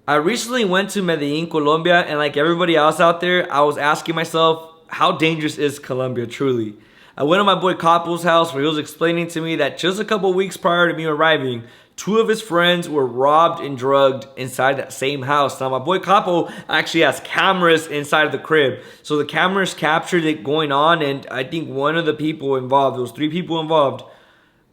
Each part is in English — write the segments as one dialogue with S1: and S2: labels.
S1: I recently went to Medellin, Colombia, and like everybody else out there, I was asking myself, how dangerous is Colombia truly? I went to my boy Capo's house where he was explaining to me that just a couple weeks prior to me arriving, two of his friends were robbed and drugged inside that same house. Now, my boy Capo actually has cameras inside of the crib. So the cameras captured it going on, and I think one of the people involved, there was 3 people involved,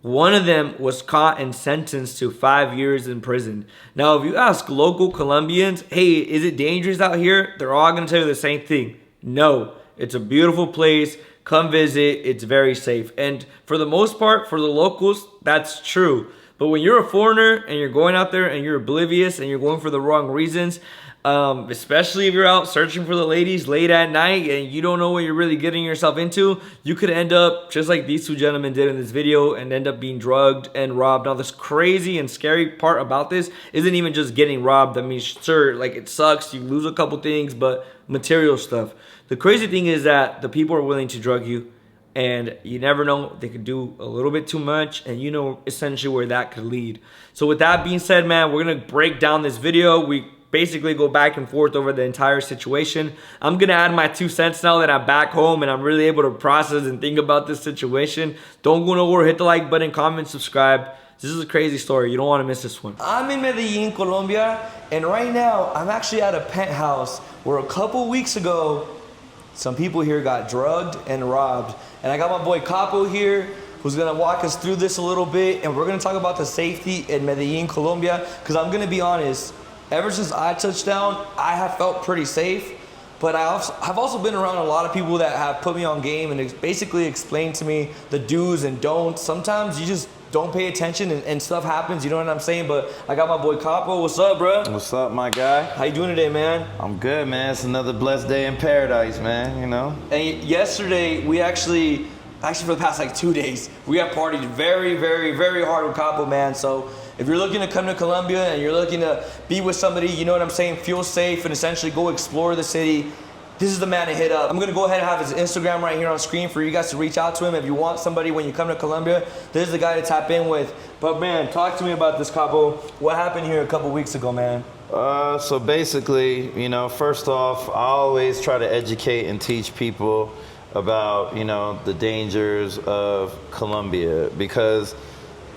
S1: one of them was caught and sentenced to 5 years in prison. Now, if you ask local Colombians, hey, is it dangerous out here? They're all going to tell you the same thing. No, it's a beautiful place. Come visit. It's very safe. And for the most part, for the locals, that's true. But when you're a foreigner and you're going out there and you're oblivious and you're going for the wrong reasons, especially if you're out searching for the ladies late at night and you don't know what you're really getting yourself into, you could end up just like these 2 gentlemen did in this video and end up being drugged and robbed. Now, this crazy and scary part about this isn't even just getting robbed. I mean, sure, like it sucks. You lose a couple things, but material stuff. The crazy thing is that the people are willing to drug you, and you never know, they could do a little bit too much, and you know essentially where that could lead. So with that being said, man, we're gonna break down this video. We basically go back and forth over the entire situation. I'm gonna add my 2 cents now that I'm back home and I'm really able to process and think about this situation. Don't go nowhere, hit the like button, comment, subscribe. This is a crazy story. You don't want to miss this one. I'm in Medellin, Colombia, and right now I'm actually at a penthouse where a couple weeks ago, some people here got drugged and robbed. And I got my boy Capo here, who's gonna walk us through this a little bit, and we're gonna talk about the safety in Medellin, Colombia, because I'm gonna be honest, ever since I touched down, I have felt pretty safe, but I've also been around a lot of people that have put me on game and basically explained to me the do's and don'ts. Sometimes you just don't pay attention and stuff happens, you know what I'm saying? But I got my boy Capo. What's up, bro?
S2: What's up, my guy?
S1: How you doing today, man?
S2: I'm good, man. It's another blessed day in paradise, man, you know?
S1: And yesterday, we actually for the past like 2 days, we have partied very, very, very hard with Capo, man. So if you're looking to come to Colombia and you're looking to be with somebody, you know what I'm saying, feel safe and essentially go explore the city, this is the man to hit up. I'm gonna go ahead and have his Instagram right here on screen for you guys to reach out to him. If you want somebody when you come to Colombia, this is the guy to tap in with. But man, talk to me about this, Capo. What happened here a couple weeks ago, man?
S2: So basically, you know, first off, I always try to educate and teach people about, you know, the dangers of Colombia, because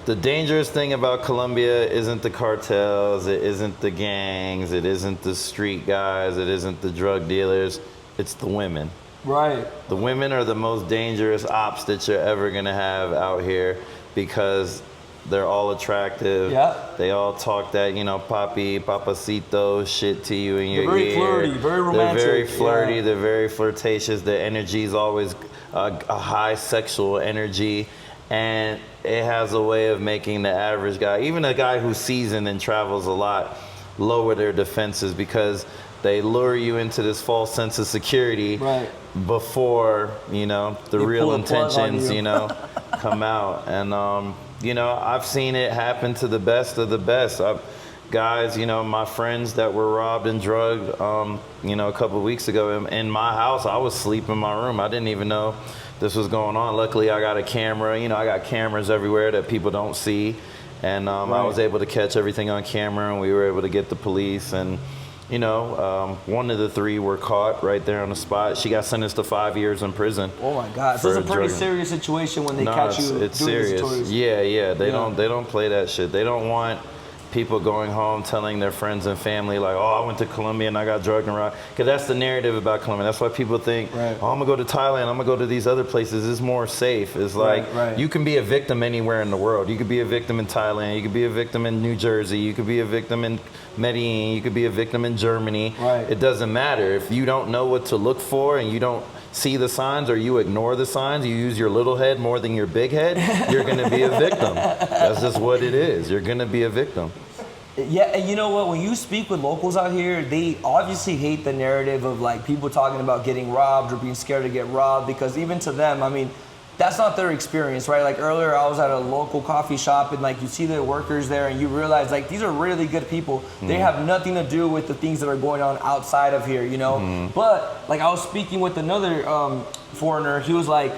S2: the dangerous thing about Colombia isn't the cartels, it isn't the gangs, it isn't the street guys, it isn't the drug dealers, it's the women.
S1: Right.
S2: The women are the most dangerous ops that you're ever gonna have out here, because they're all attractive.
S1: Yeah.
S2: They all talk that, you know, papi, papacito shit to you in your ear.
S1: Very flirty, very romantic.
S2: They're very flirty,
S1: yeah.
S2: They're very flirtatious. Their energy is always a high sexual energy. And it has a way of making the average guy, even a guy who's seasoned and travels a lot, lower their defenses, because they lure you into this false sense of security
S1: right.
S2: before, you know, the real intentions,
S1: you.
S2: you know, come out. And, you know, I've seen it happen to the best of the best. Guys, you know, my friends that were robbed and drugged, you know, a couple of weeks ago in my house, I was asleep in my room. I didn't even know this was going on. Luckily, I got a camera. You know, I got cameras everywhere that people don't see. And right. I was able to catch everything on camera, and we were able to get the police. And, you know, one of the 3 were caught right there on the spot. She got sentenced to 5 years in prison.
S1: Oh my God! So it's a pretty serious situation when they catch you.
S2: It's
S1: doing
S2: serious.
S1: This
S2: Yeah. They don't play that shit. They don't want people going home telling their friends and family like, oh, I went to Colombia and I got drugged and robbed. Because that's the narrative about Colombia. That's why people think,
S1: right.
S2: oh, I'm going to go to Thailand, I'm going to go to these other places. It's more safe. It's like,
S1: right.
S2: You can be a victim anywhere in the world. You could be a victim in Thailand. You could be a victim in New Jersey. You could be a victim in Medellin. You could be a victim in Germany.
S1: Right.
S2: It doesn't matter. If you don't know what to look for and you don't see the signs, or you ignore the signs, you use your little head more than your big head, you're going to be a victim. That's just what it is. You're going to be a victim.
S1: Yeah, and you know what? When you speak with locals out here, they obviously hate the narrative of like people talking about getting robbed or being scared to get robbed, because even to them, I mean, that's not their experience, right? Like earlier, I was at a local coffee shop and like you see the workers there and you realize like these are really good people. They have nothing to do with the things that are going on outside of here, you know? But like I was speaking with another foreigner, he was like,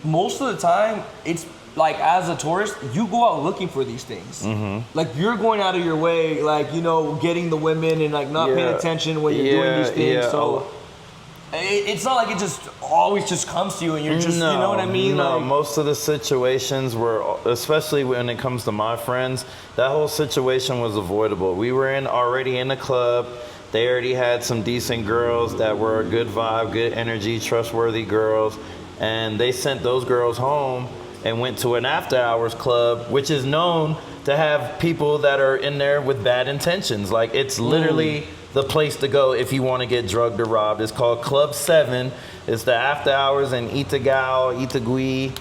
S1: most of the time, it's like as a tourist, you go out looking for these things. Like you're going out of your way, like getting the women and like not paying attention when you're doing these things. So it's not like it just always just comes to you and you're just, you know what I mean?
S2: No,
S1: like,
S2: most of the situations were, especially when it comes to my friends, that whole situation was avoidable. We were already in the club. They already had some decent girls that were a good vibe, good energy, trustworthy girls, and they sent those girls home and went to an after hours club, which is known to have people that are in there with bad intentions. Like it's literally the place to go if you want to get drugged or robbed. It's called Club 7. It's the after hours in Itagüí.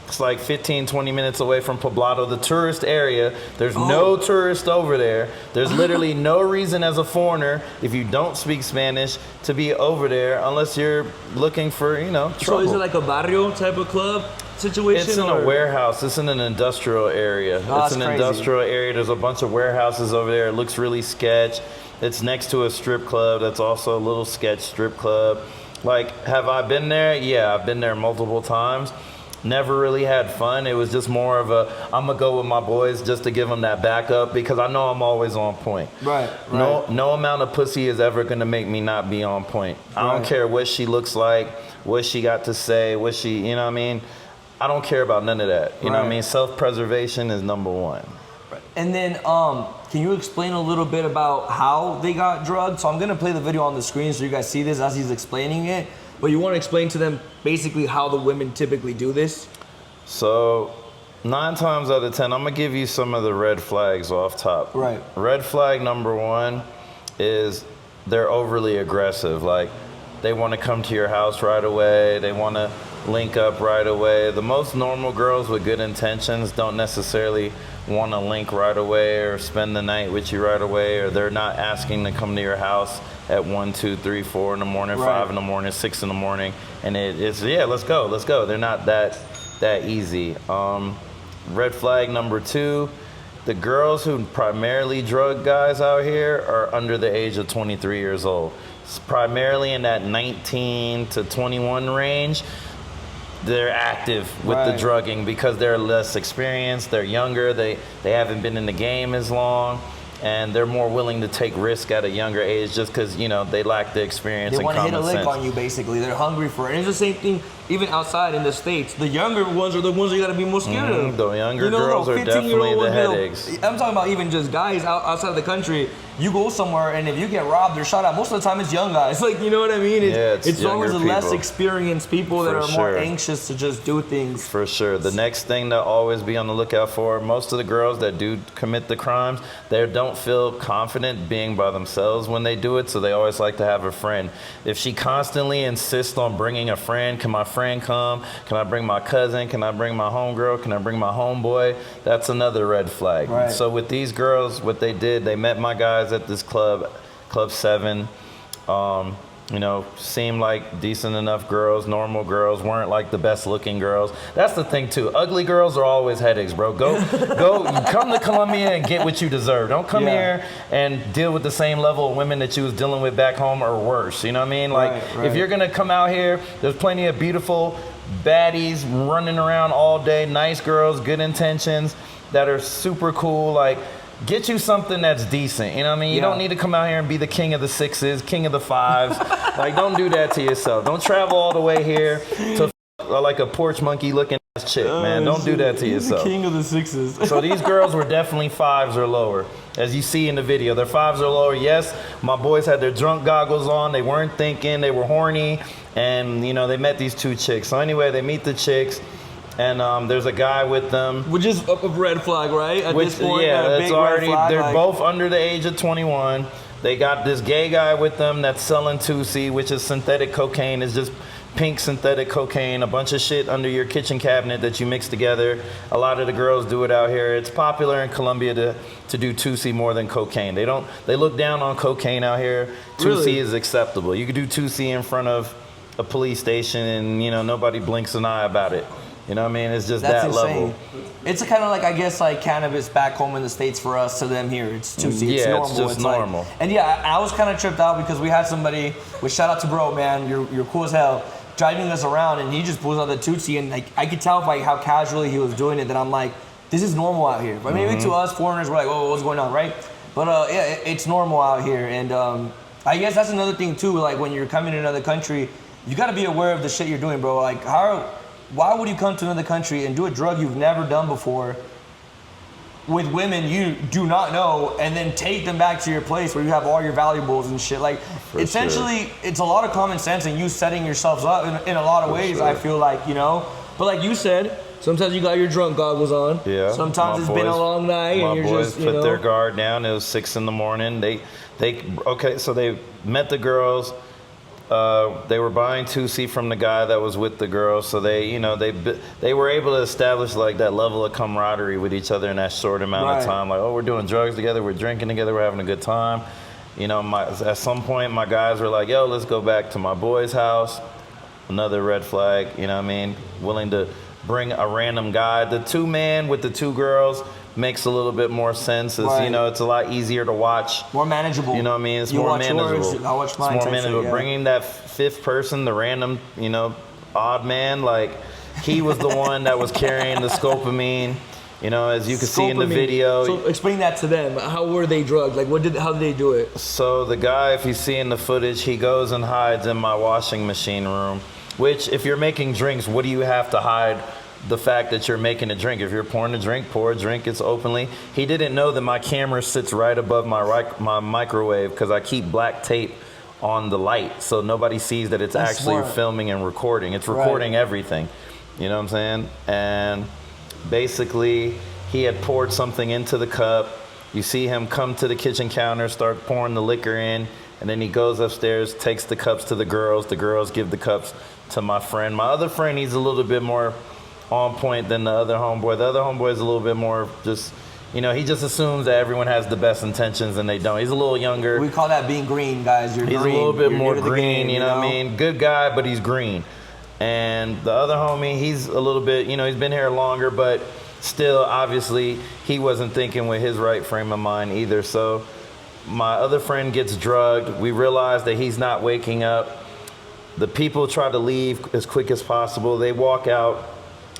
S2: It's like 15, 20 minutes away from Poblado, the tourist area. There's no tourists over there. There's literally no reason as a foreigner, if you don't speak Spanish, to be over there unless you're looking for, trouble.
S1: So is it like a barrio type of club situation?
S2: It's in a warehouse. It's in an industrial area. It's an industrial area. There's a bunch of warehouses over there. It looks really sketch. It's next to a strip club that's also a little sketch strip club. Like, have I been there? Yeah, I've been there multiple times. Never really had fun. It was just more of I'm going to go with my boys just to give them that backup because I know I'm always on point.
S1: Right.
S2: No amount of pussy is ever going to make me not be on point. I don't care what she looks like, what she got to say, what she, you know what I mean? I don't care about none of that. You know what I mean? Self-preservation is number one.
S1: And then, can you explain a little bit about how they got drugged? So I'm gonna play the video on the screen so you guys see this as he's explaining it. But you want to explain to them basically how the women typically do this?
S2: So 9 times out of 10, I'm gonna give you some of the red flags off top.
S1: Right.
S2: Red flag number 1 is they're overly aggressive. Like they want to come to your house right away. They want to link up right away. The most normal girls with good intentions don't necessarily want to link right away or spend the night with you right away, or they're not asking to come to your house at 1, 2, 3, 4 in the morning, 5 in the morning, 6 in the morning, and it's let's go. They're not that easy. Red flag number 2, the girls who primarily drug guys out here are under the age of 23 years old. It's primarily in that 19 to 21 range. They're active with the drugging because they're less experienced, they're younger, they haven't been in the game as long, and they're more willing to take risk at a younger age just because, they lack the experience and common sense.
S1: They want to hit a lick on you, basically. They're hungry for it. And it's the same thing even outside in the States. The younger ones are the ones you got to be more scared of.
S2: The younger girls are definitely the headaches.
S1: I'm talking about even just guys outside of the country. You go somewhere, and if you get robbed or shot at, most of the time it's young guys. Like, you know what I mean? It's always the less experienced people that are more anxious to just do things.
S2: For sure. The next thing to always be on the lookout for, most of the girls that do commit the crimes, they don't feel confident being by themselves when they do it, so they always like to have a friend. If she constantly insists on bringing a friend, can my friend come? Can I bring my cousin? Can I bring my homegirl? Can I bring my homeboy? That's another red flag.
S1: Right.
S2: So with these girls, what they did, they met my guys at this club, Club 7. Seemed like decent enough girls, normal girls, weren't like the best looking girls. That's the thing too. Ugly girls are always headaches, bro. Go, come to Colombia and get what you deserve. Don't come here and deal with the same level of women that you was dealing with back home or worse. You know what I mean? Like, if you're gonna come out here, there's plenty of beautiful baddies running around all day, nice girls, good intentions, that are super cool. Like, get you something that's decent. You know what I mean? You don't need to come out here and be the king of the 6s, king of the 5s. Like, don't do that to yourself. Don't travel all the way here to like a porch monkey looking ass chick, man. Don't do that to yourself.
S1: The king of the 6s.
S2: So these girls were definitely 5s or lower. As you see in the video, they're 5s or lower. Yes, my boys had their drunk goggles on. They weren't thinking. They were horny. And, they met these 2 chicks. So anyway, they meet the chicks. And there's a guy with them.
S1: Which is a red flag, right? At this point,
S2: that's already, they're both under the age of 21. They got this gay guy with them that's selling 2C, which is synthetic cocaine. It's just pink synthetic cocaine, a bunch of shit under your kitchen cabinet that you mix together. A lot of the girls do it out here. It's popular in Colombia to do 2C more than cocaine. They look down on cocaine out here. 2C is acceptable. You could do 2C in front of a police station and, nobody blinks an eye about it. You know what I mean? It's just
S1: That's
S2: that
S1: insane.
S2: level. It's
S1: kind of like, I guess, like cannabis back home in the States for us, to them here. It's 2C. It's normal.
S2: It's just normal.
S1: Like, and I was kind of tripped out because we had somebody, which shout out to bro, man, you're cool as hell, driving us around, and he just pulls out the Tootsie, and like I could tell by how casually he was doing it that I'm like, this is normal out here. But maybe to us foreigners, we're like, oh, what's going on, right? But yeah, it's normal out here, and I guess that's another thing too. Like when you're coming to another country, you got to be aware of the shit you're doing, bro. Like why would you come to another country and do a drug you've never done before with women you do not know, and then take them back to your place where you have all your valuables and shit? Like, essentially, it's a lot of common sense and you setting yourselves up in a lot of ways, I feel like, you know? But like you said, sometimes you got your drunk goggles on.
S2: Yeah.
S1: Sometimes it's been a long night and you're just, you know.
S2: My boys put their guard down. It was 6 a.m. So they met the girls. They were buying Tootsie from the guy that was with the girls, so they were able to establish like that level of camaraderie with each other in that short amount of time. Like, oh, we're doing drugs together, we're drinking together, we're having a good time. You know, at some point, my guys were like, yo, let's go back to my boy's house. Another red flag, you know what I mean? Willing to bring a random guy. The 2-man with the 2 girls makes a little bit more sense. It's, you know, it's a lot easier to watch.
S1: More manageable.
S2: You know what I mean? It's more manageable.
S1: I watch mine.
S2: It's more manageable. Bringing that 5th person, the random, you know, odd man, like he was the one that was carrying the scopamine. You know, as you can see in the video.
S1: So explain that to them. How were they drugged? Like, how did they do it?
S2: So the guy, if you see in the footage, he goes and hides in my washing machine room. Which, if you're making drinks, what do you have to hide? The fact that you're making a drink. If you're pouring a drink, pour a drink. It's openly. He didn't know that my camera sits right above my microwave because I keep black tape on the light so nobody sees that it's actually filming and recording. It's recording everything. You know what I'm saying? And basically, he had poured something into the cup. You see him come to the kitchen counter, start pouring the liquor in, and then he goes upstairs, takes the cups to the girls. The girls give the cups to my friend. My other friend, he's a little bit more on point than the other homeboy. The other homeboy is a little bit more just, you know, he just assumes that everyone has the best intentions and they don't. He's a little younger.
S1: We call that being green, guys. He's
S2: a little bit more green, you know what I mean? Good guy, but he's green. And the other homie, he's a little bit, you know, he's been here longer, but still, obviously, he wasn't thinking with his right frame of mind either. So my other friend gets drugged. We realize that he's not waking up. The people try to leave as quick as possible. They walk out.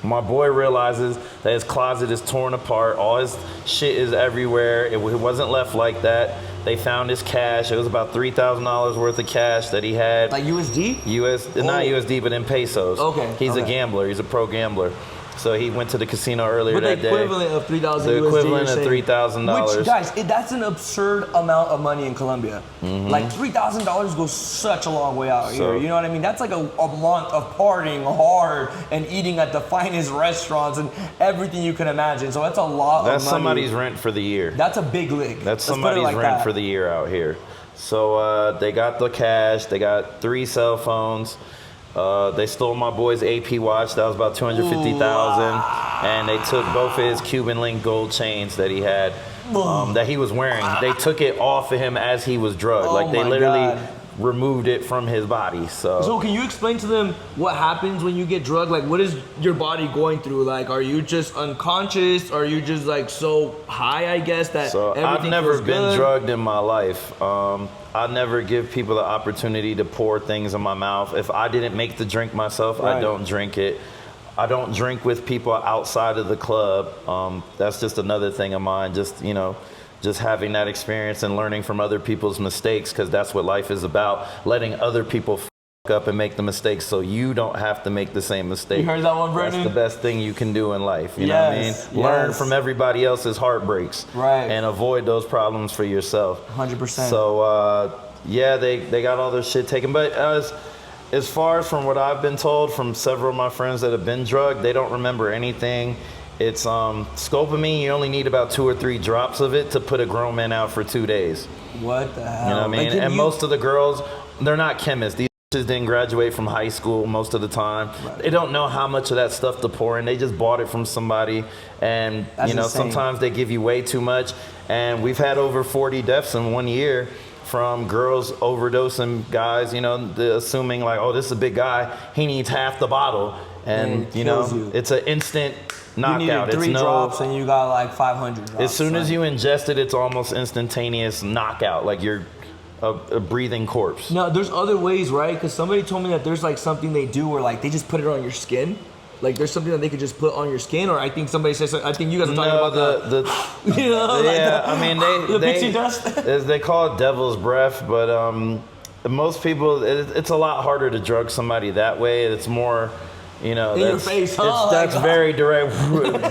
S2: My boy realizes that his closet is torn apart. All his shit is everywhere. It wasn't left like that. They found his cash. It was about $3,000 worth of cash that he had.
S1: Like USD?
S2: Not USD, but in pesos.
S1: Okay.
S2: He's a gambler. He's a pro gambler. So he went to the casino earlier that day.
S1: But the equivalent of $3,000
S2: The equivalent of $3,000.
S1: Which, guys, that's an absurd amount of money in Colombia. Like, $3,000 goes such a long way out here. You know what I mean? That's like a month of partying hard and eating at the finest restaurants and everything you can imagine. So that's a lot of money.
S2: That's somebody's rent for the year.
S1: That's a big lick.
S2: That's somebody's rent for the year out here. So they got the cash. They got 3 cell phones. They stole my boy's AP watch. That was about $250,000, and they took both of his Cuban link gold chains that he had, that he was wearing. They took it off of him as he was drugged. Like they literally removed it from his body. So
S1: can you explain to them what happens when you get drugged? Like, what is your body going through? Like, are you just unconscious? Are you just like so high, I guess, that everything
S2: I've never
S1: feels
S2: been
S1: good?
S2: drugged in my life. I never give people the opportunity to pour things in my mouth. If I didn't make the drink myself, I don't drink it. I don't drink with people outside of the club. That's just another thing of mine. Just, you know, just having that experience and learning from other people's mistakes, because that's what life is about. Letting other people f up and make the mistakes so you don't have to make the same mistake.
S1: You heard that one, Brandon?
S2: That's the best thing you can do in life. You know what I mean? Learn from everybody else's heartbreaks. And avoid those problems for yourself.
S1: 100%.
S2: So, yeah, they got all their shit taken. But as far as from what I've been told from several of my friends that have been drugged, they don't remember anything. It's scopamine. You only need about 2 or 3 drops of it to put a grown man out for 2 days.
S1: What the hell?
S2: You know what I mean? And most of the girls, they're not chemists. These didn't graduate from high school most of the time. They don't know how much of that stuff to pour in. They just bought it from somebody, and you know, sometimes they give you way too much. And we've had over 40 deaths in 1 year from girls overdosing guys, you know, assuming like, oh, this is a big guy, he needs half the bottle, and you know, it's an instant knockout.
S1: You needed 3 drops and you got like 500 drops.
S2: As soon as you ingest it, it's almost instantaneous knockout. Like you're a breathing corpse.
S1: No, there's other ways, right? Because somebody told me that there's like something they do where like they just put it on your skin. Like there's something that they could just put on your skin, or I think somebody says. I think you guys are talking about
S2: the
S1: you know,
S2: yeah.
S1: like
S2: I mean,
S1: the pixie dust.
S2: they call it devil's breath, but most people, it's a lot harder to drug somebody that way. It's more, you know,
S1: in your face.
S2: That's very direct,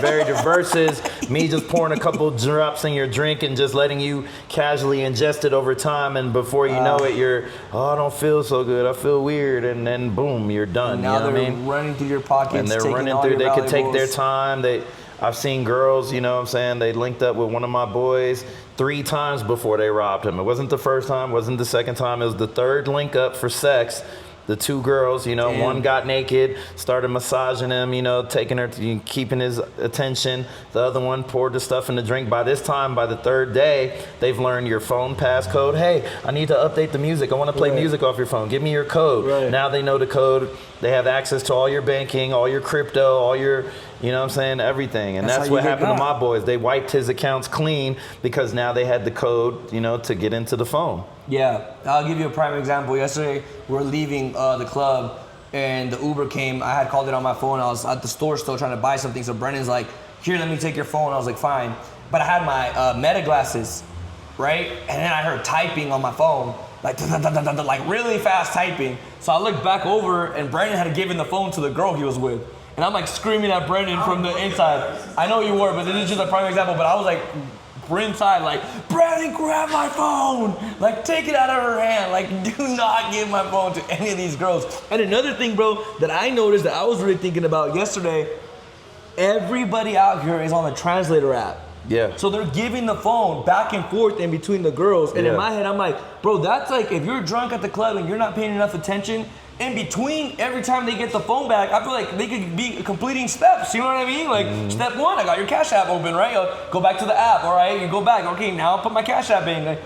S2: very versus me just pouring a couple drops in your drink and just letting you casually ingest it over time, and before you know it, you're, I don't feel so good, I feel weird, and then boom, you're done.
S1: And now
S2: you know
S1: they're
S2: what I mean?
S1: running through your pockets,
S2: and they're
S1: taking
S2: running
S1: all
S2: through.
S1: your
S2: They could take their
S1: valuables.
S2: time. I've seen girls, you know what I'm saying, they linked up with one of my boys 3 times before they robbed him. It wasn't the first time, wasn't the second time, it was the third link up for sex. The 2 girls, you know,
S1: Damn.
S2: one got naked, started massaging him, you know, taking her, keeping his attention. The other one poured the stuff in the drink. By this time, by the 3rd day, they've learned your phone passcode. Hey, I need to update the music. I want to play music off your phone. Give me your code.
S1: Right.
S2: Now they know the code. They have access to all your banking, all your crypto, all your, you know what I'm saying, everything. And that's
S1: how
S2: what
S1: you get
S2: happened to
S1: got.
S2: my boys. They wiped his accounts clean because now they had the code, you know, to get into the phone.
S1: Yeah, I'll give you a prime example. Yesterday, we're leaving the club, and the Uber came. I had called it on my phone. I was at the store still trying to buy something. So Brendan's like, "Here, let me take your phone." I was like, "Fine," but I had my Meta glasses, right? And then I heard typing on my phone, like like really fast typing. So I looked back over, and Brendan had given the phone to the girl he was with. And I'm like screaming at Brendan from the inside. I know you were, but this is just a prime example. But I was like, inside, like, Brendan, grab my phone. Like, take it out of her hand. Like, do not give my phone to any of these girls. And another thing, bro, that I noticed that I was really thinking about yesterday, everybody out here is on the translator app.
S2: Yeah.
S1: So they're giving the phone back and forth in between the girls. And in my head, I'm like, bro, that's like, if you're drunk at the club and you're not paying enough attention, in between, every time they get the phone back, I feel like they could be completing steps. You know what I mean? Like, step 1, I got your Cash App open, right? Go back to the app, all right? You go back, okay, now I'll put my Cash App in. Like,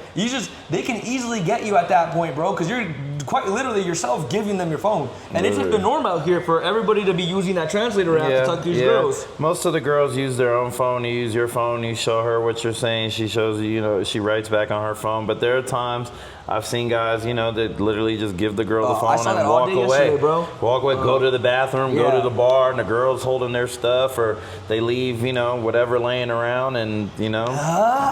S1: they can easily get you at that point, bro, because you're quite literally yourself giving them your phone. And it's just the norm out here for everybody to be using that translator app to talk to these girls.
S2: Most of the girls use their own phone. You use your phone, you show her what you're saying, she shows you, you know, she writes back on her phone. But there are times I've seen guys, you know, that literally just give the girl the phone and walk away.
S1: Bro.
S2: Walk away, go to the bathroom, go to the bar, and the girl's holding their stuff, or they leave, you know, whatever laying around, and, you know,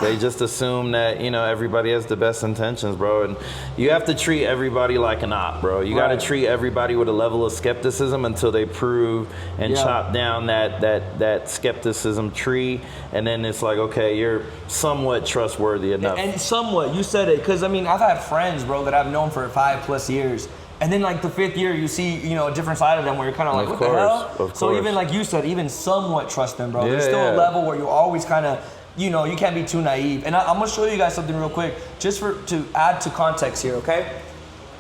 S2: they just assume that, you know, everybody has the best intentions, bro. And you have to treat everybody like an op, bro. You got to treat everybody with a level of skepticism until they prove and chop down that skepticism tree, and then it's like, okay, you're somewhat trustworthy enough.
S1: And somewhat, you said it, because I mean, I've had friends, bro, that I've known for 5+ years. And then like the 5th year, you see, you know, a different side of them where you're kind of like, what the hell? So even like you said, even somewhat trust them, bro. There's still a level where you always kind of, you know, you can't be too naive. And I'm gonna show you guys something real quick, just to add to context here, okay?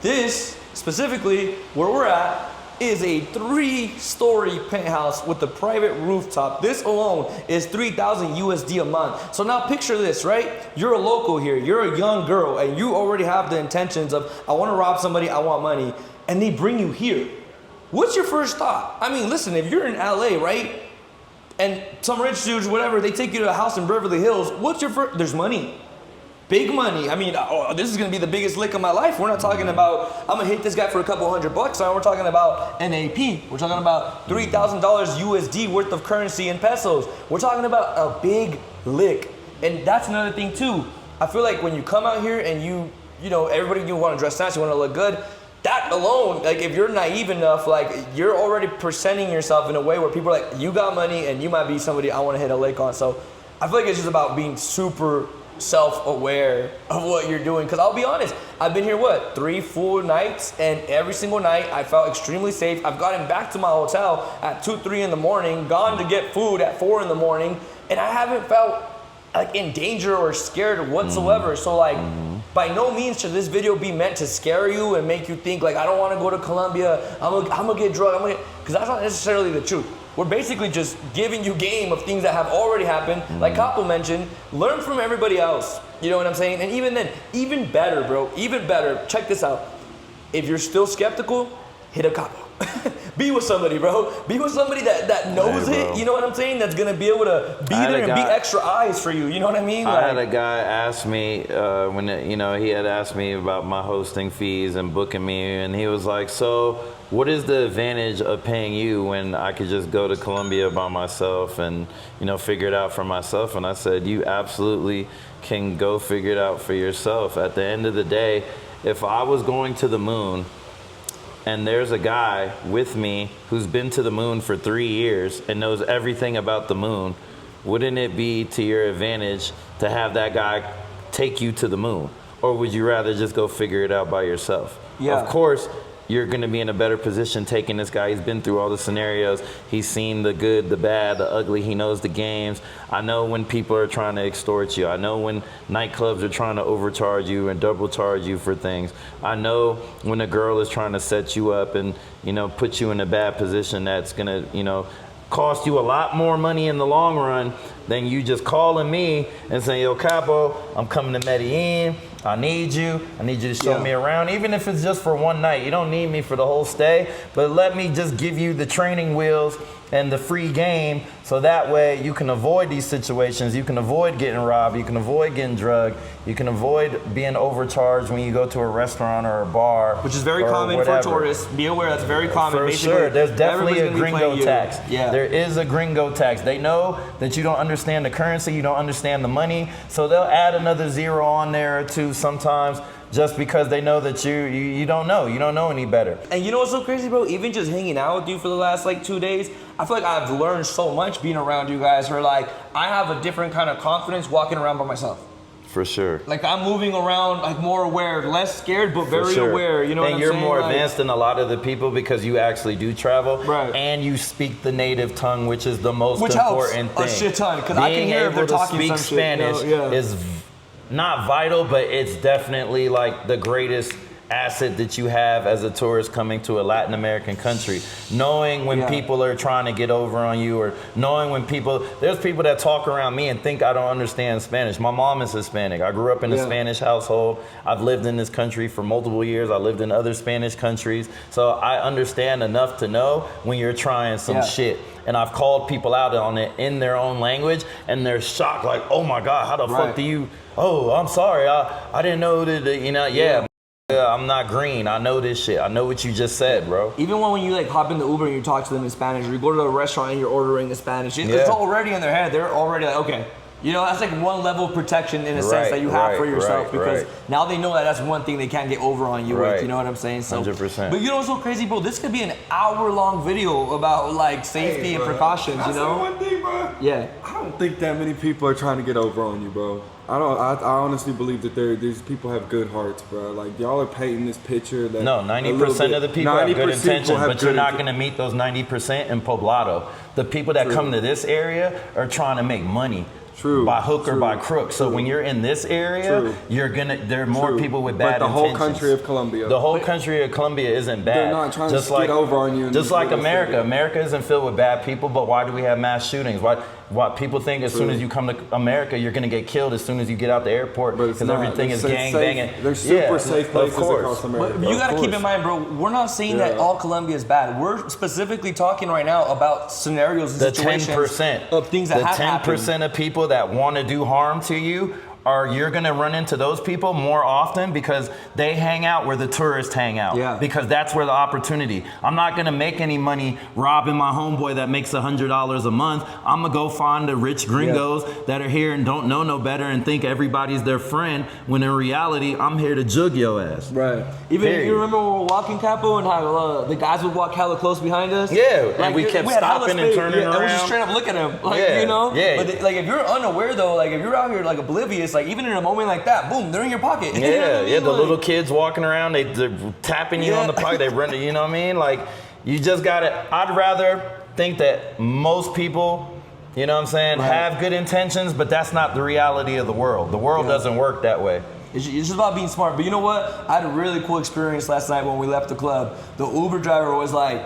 S1: This, specifically, where we're at, is a 3-story penthouse with a private rooftop. This alone is 3,000 USD a month. So now picture this, right? You're a local here, you're a young girl, and you already have the intentions of, I want to rob somebody, I want money, and they bring you here. What's your first thought? I mean, listen, if you're in LA, right? And some rich dudes, whatever, they take you to a house in Beverly Hills, what's your first, there's money. Big money. I mean, this is gonna be the biggest lick of my life. We're not talking about, I'm gonna hit this guy for a couple $100. We're talking about NAP. We're talking about $3,000 USD worth of currency in pesos. We're talking about a big lick. And that's another thing too. I feel like when you come out here and you know, everybody, you wanna dress nice, you wanna look good. That alone, like if you're naive enough, like you're already presenting yourself in a way where people are like, you got money and you might be somebody I wanna hit a lick on. So I feel like it's just about being super self-aware of what you're doing, because I'll be honest, I've been here 3 full nights, and every single night I felt extremely safe. I've gotten back to my hotel at 2-3 in the morning, gone to get food at 4 in the morning, and I haven't felt like in danger or scared whatsoever. So like by no means should this video be meant to scare you and make you think like, I don't want to go to Colombia, I'm gonna get drugged, because that's not necessarily the truth. We're basically just giving you game of things that have already happened. Like Capo mentioned, learn from everybody else. You know what I'm saying? And even then, even better, bro, even better, check this out. If you're still skeptical, hit a Capo. be with somebody, bro. Be with somebody that knows it. You know what I'm saying? That's gonna be able to be there and be extra eyes for you. You know what I mean?
S2: I had a guy ask me he had asked me about my hosting fees and booking me, and he was like, "So, what is the advantage of paying you when I could just go to Colombia by myself and figure it out for myself?" And I said, "You absolutely can go figure it out for yourself. At the end of the day, if I was going to the moon, and there's a guy with me who's been to the moon for 3 years and knows everything about the moon, wouldn't it be to your advantage to have that guy take you to the moon? Or would you rather just go figure it out by yourself?"
S1: Yeah.
S2: Of course, you're going to be in a better position taking this guy. He's been through all the scenarios. He's seen the good, the bad, the ugly. He knows the games. I know when people are trying to extort you. I know when nightclubs are trying to overcharge you and double charge you for things. I know when a girl is trying to set you up and, put you in a bad position that's going to, cost you a lot more money in the long run than you just calling me and saying, "Yo, Capo, I'm coming to Medellin. I need you to show me around," even if it's just for one night. You don't need me for the whole stay, but let me just give you the training wheels and the free game, so that way you can avoid these situations. You can avoid getting robbed. You can avoid getting drugged. You can avoid being overcharged when you go to a restaurant or a bar,
S1: which is very common for tourists. Be aware, that's very common.
S2: For
S1: basically,
S2: sure, there's definitely a gringo tax.
S1: Yeah.
S2: There is a gringo tax. They know that you don't understand the currency, you don't understand the money, so they'll add another zero on there or two sometimes, just because they know that you don't know any better.
S1: And you know what's so crazy, bro? Even just hanging out with you for the last 2 days, I feel like I've learned so much being around you guys. Where I have a different kind of confidence walking around by myself.
S2: For sure.
S1: I'm moving around more aware, less scared, but very aware. You know what I'm saying?
S2: And you're more advanced than a lot of the people because you actually do travel.
S1: Right.
S2: And you speak the native tongue, which is the most
S1: important
S2: thing.
S1: Which helps a shit ton, because I can hear if they're talking
S2: speak
S1: some
S2: Spanish
S1: shit.
S2: is not vital, but it's definitely the greatest asset that you have as a tourist coming to a Latin American country. Knowing when people are trying to get over on you, or knowing when there's people that talk around me and think I don't understand Spanish. My mom is Hispanic. I grew up in a Spanish household. I've lived in this country for multiple years. I lived in other Spanish countries. So I understand enough to know when you're trying some shit. And I've called people out on it in their own language, and they're shocked, "Oh my God, how the fuck do you, oh, I'm sorry, I didn't know that, I'm not green. I know this shit. I know what you just said, bro."
S1: Even when you hop in the Uber and you talk to them in Spanish, or you go to a restaurant and you're ordering in Spanish, it's already in their head. They're already okay. That's one level of protection in a sense that you have for yourself, because now they know that that's one thing they can't get over on you with. You know what I'm saying? So,
S2: 100%.
S1: But what's so crazy, bro? This could be an hour-long video about safety and precautions.
S3: Can I say one thing, bro?
S1: Yeah.
S3: I don't think that many people are trying to get over on you, bro. I honestly believe that these people have good hearts, bro. Y'all are painting this picture that
S2: 90% of the people have good intentions, but you're not going to meet those 90% in Poblado. The people that come to this area are trying to make money. By hook or by crook. So when you're in this area, there are more people with bad intentions.
S3: But the whole country of Colombia.
S2: The whole country of Colombia isn't bad.
S3: They're not trying to get over on you.
S2: Just like America. America isn't filled with bad people, but why do we have mass shootings? Why people think as soon as you come to America, you're going to get killed as soon as you get out the airport, because everything is gang banging.
S3: There's super safe places across America.
S1: But you got to keep in mind, bro, we're not saying that all Colombia is bad. We're specifically talking right now about scenarios and situations of things that have happened.
S2: The 10% of people that want to do harm to you, you're going to run into those people more often because they hang out where the tourists hang out.
S1: Yeah.
S2: Because that's where the opportunity. I'm not going to make any money robbing my homeboy that makes $100 a month. I'm going to go find the rich gringos that are here and don't know no better and think everybody's their friend, when in reality, I'm here to jug your ass.
S1: Right. Even if you remember when we were walking, Capo, and how the guys would walk hella close behind us?
S2: Yeah, and we kept stopping and turning around.
S1: And we just straight up look at them.
S2: Yeah.
S1: But if you're unaware, though, if you're out here oblivious, even in a moment like that, boom, they're in your pocket.
S2: Yeah, you know what I mean? The little kids walking around, they're tapping you on the pocket, they run, you know what I mean? You just gotta, I'd rather think that most people, you know what I'm saying, have good intentions, but that's not the reality of the world. The world doesn't work that way.
S1: It's just about being smart. But you know what? I had a really cool experience last night when we left the club. The Uber driver was like,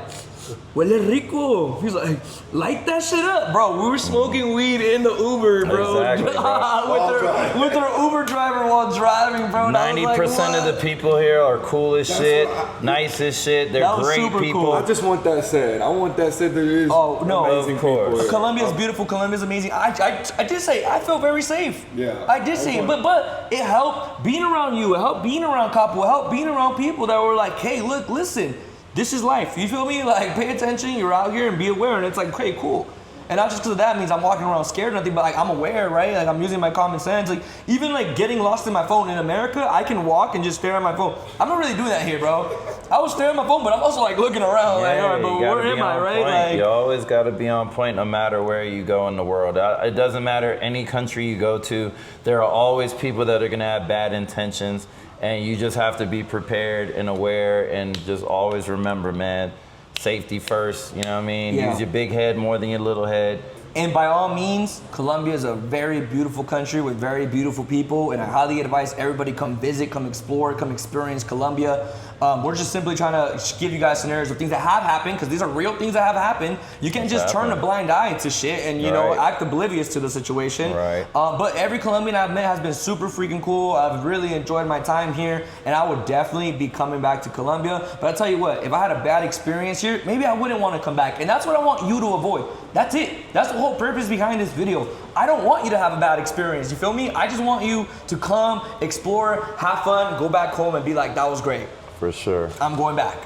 S1: huele rico. He's like, light that shit up, bro. We were smoking weed in the Uber, bro.
S2: Exactly, bro.
S1: with our Uber driver while driving, bro.
S2: 90% of the people here are cool as shit, nice as shit. They're great people.
S1: Cool.
S3: I just want that said. I want that said. There is amazing
S2: of course.
S3: people.
S1: Colombia's beautiful. Colombia's amazing. I did say I felt very safe.
S3: Yeah.
S1: I did say it, but it helped being around you. It helped being around Capo. It helped being around people that were like, hey, look, listen, this is life. You feel me? Like, pay attention. You're out here and be aware. And it's like, okay, cool. And not just because of that means I'm walking around scared or nothing, but like I'm aware, right? Like I'm using my common sense. Like even like getting lost in my phone in America, I can walk and just stare at my phone. I'm not really doing that here, bro. I was staring at my phone, but I'm also like looking around, like, all right, but where am I, right? Like,
S2: you always got to be on point no matter where you go in the world. It doesn't matter any country you go to. There are always people that are going to have bad intentions, and you just have to be prepared and aware and just always remember, man, safety first, you know what I mean?
S1: Yeah.
S2: Use your big head more than your little head.
S1: And by all means, Colombia is a very beautiful country with very beautiful people, and I highly advise everybody come visit, come explore, come experience Colombia. We're just simply trying to give you guys scenarios of things that have happened, because these are real things that have happened. You can't just turn a blind eye to shit and you know act oblivious to the situation.
S2: Right.
S1: But every Colombian I've met has been super freaking cool. I've really enjoyed my time here, and I would definitely be coming back to Colombia. But I tell you what, if I had a bad experience here, maybe I wouldn't want to come back, and that's what I want you to avoid. That's it. That's the whole purpose behind this video. I don't want you to have a bad experience. You feel me? I just want you to come, explore, have fun, go back home and be like, that was great.
S2: For sure.
S1: I'm going back.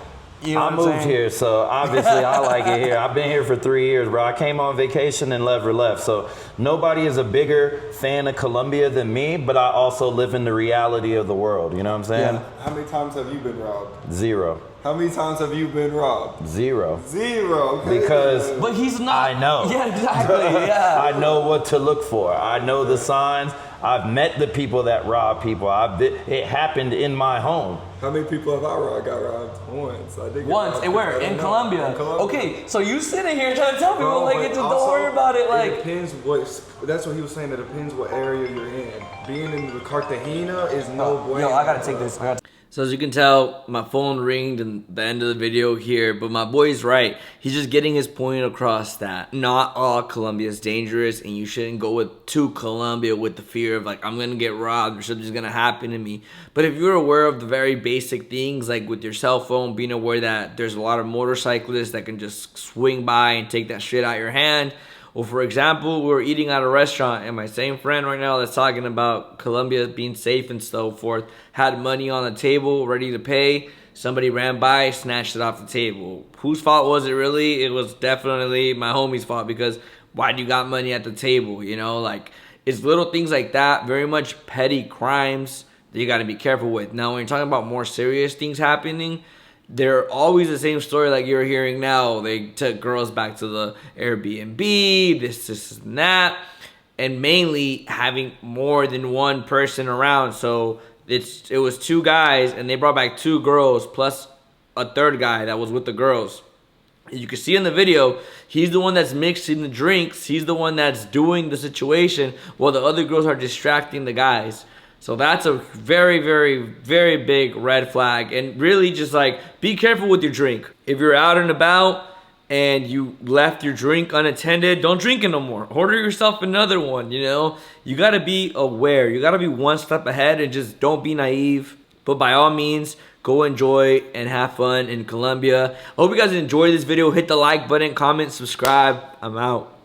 S1: You know
S2: I moved here, so obviously I like it here. I've been here for 3 years, bro. I came on vacation and never left. So nobody is a bigger fan of Colombia than me, but I also live in the reality of the world. You know what I'm saying?
S3: Yeah. How many times have you been robbed?
S2: 0.
S3: How many times have you been robbed?
S2: 0.
S3: 0. Okay.
S2: Because
S1: but he's not.
S2: I know.
S1: Yeah, exactly. Yeah.
S2: I know what to look for. I know the signs. I've met the people that rob people. It happened in my home.
S3: How many people have I robbed? Got robbed once. I did get
S1: Once.
S3: robbed.
S1: And where? In Colombia. Okay, so you sitting here trying to tell people,
S3: Bro,
S1: like,
S3: but
S1: just don't
S3: also,
S1: worry about it. Like,
S3: it depends what. That's what he was saying. It depends what area you're in. Being in the Cartagena is no bueno.
S1: yo, I gotta take this. So as you can tell, my phone ringed in the end of the video here, but my boy's right. He's just getting his point across that not all Colombia is dangerous, and you shouldn't go to Colombia with the fear of like, I'm gonna get robbed or something's gonna happen to me. But if you're aware of the very basic things, like with your cell phone, being aware that there's a lot of motorcyclists that can just swing by and take that shit out your hand. Well, for example, we were eating at a restaurant, and my same friend right now that's talking about Colombia being safe and so forth had money on the table ready to pay. Somebody ran by, snatched it off the table. Whose fault was it really? It was definitely my homie's fault, because why do you got money at the table? You know, like, it's little things like that, very much petty crimes that you got to be careful with. Now, when you're talking about more serious things happening, they're always the same story like you're hearing now. They took girls back to the Airbnb, this and that, and mainly having more than one person around. So it was 2 guys, and they brought back 2 girls plus a 3rd guy that was with the girls. As you can see in the video, he's the one that's mixing the drinks. He's the one that's doing the situation while the other girls are distracting the guys. So that's a very, very, very big red flag. And really just like, be careful with your drink. If you're out and about and you left your drink unattended, don't drink it no more. Order yourself another one, you know? You gotta be aware. You gotta be one step ahead and just don't be naive. But by all means, go enjoy and have fun in Colombia. I hope you guys enjoyed this video. Hit the like button, comment, subscribe. I'm out.